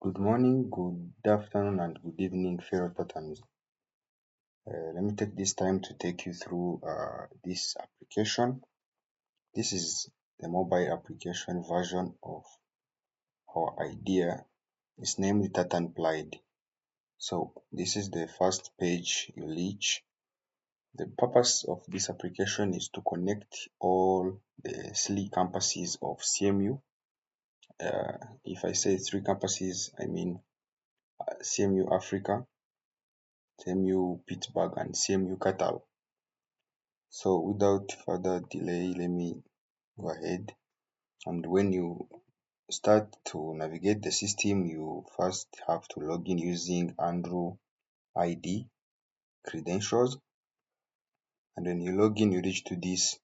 Good morning, good afternoon, and good evening, fellow Tartans. Let me take this time to take you through this application. This is the mobile application version of our idea. It's named Tartan Pride. So this is the first page you reach. The purpose of this application is to connect all the three campuses of CMU. If I say three campuses, I mean CMU Africa, CMU Pittsburgh, and CMU Qatar. So without further delay, let me go ahead. And when you start to navigate the system, you first have to log in using Andrew ID credentials. And when you log in, you reach to this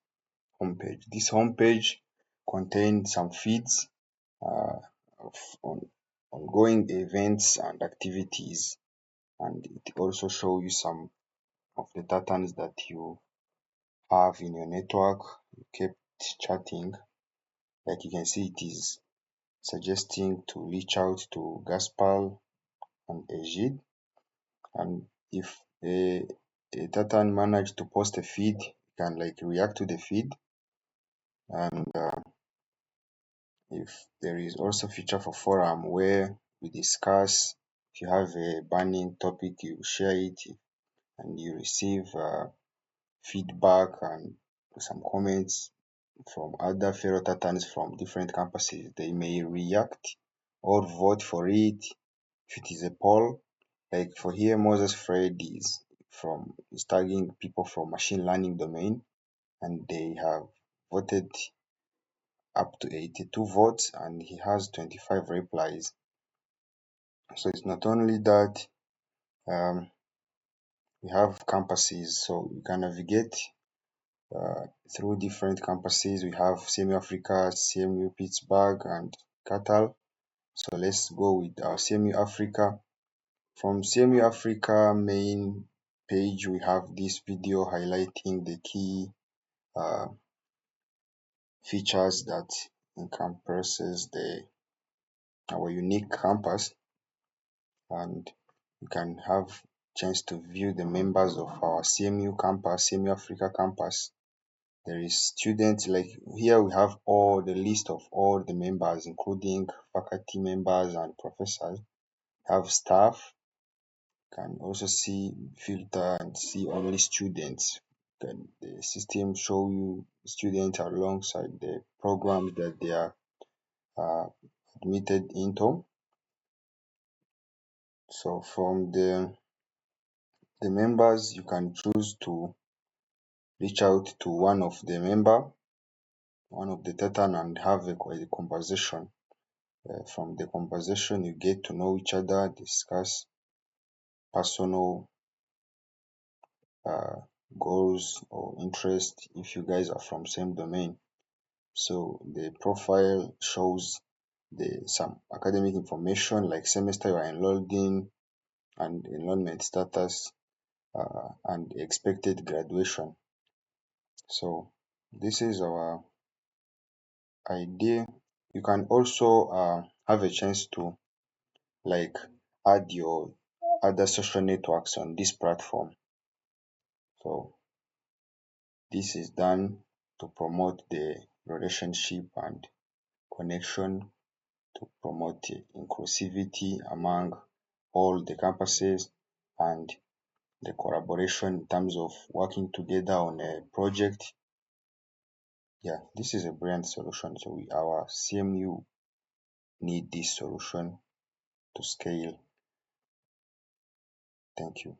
homepage. This homepage contains some feeds of ongoing events and activities, and it also shows you some of the patterns that you have in your network. You kept chatting. Like you can see, it is suggesting to reach out to Gaspar and Ejid. And if a Tartan managed to post a feed, you can like react to the feed. And if there is also feature for forum where we discuss, if you have a burning topic, you share it and you receive feedback and some comments from other fellow Tartans from different campuses. They may react or vote for it. If it is a poll, like for here, Moses Fred is tagging people from machine learning domain, and they have voted up to 82 votes, and he has 25 replies. So it's not only that, we have campuses, so you can navigate through different campuses. We have CMU Africa, CMU Pittsburgh, and Qatar. So let's go with our CMU Africa. From CMU Africa main page, we have this video highlighting the key features that encompasses our unique campus, and you can have chance to view the members of our CMU campus, CMU Africa campus. There is students, like here we have all the list of all the members, including faculty members and professors. Have staff. Can also see filter and see only students. Can the system show you students alongside the programs that they are admitted into. So from the members, you can choose to reach out to one of the Tartan, and have a conversation. From the conversation, you get to know each other, discuss personal goals or interests if you guys are from same domain. So the profile shows some academic information like semester you are enrolled in and enrollment status and expected graduation. So this is our idea. You can also have a chance to like add your other social networks on this platform. So this is done to promote the relationship and connection, to promote inclusivity among all the campuses, and the collaboration in terms of working together on a project. Yeah, this is a brilliant solution. So our CMU need this solution to scale. Thank you.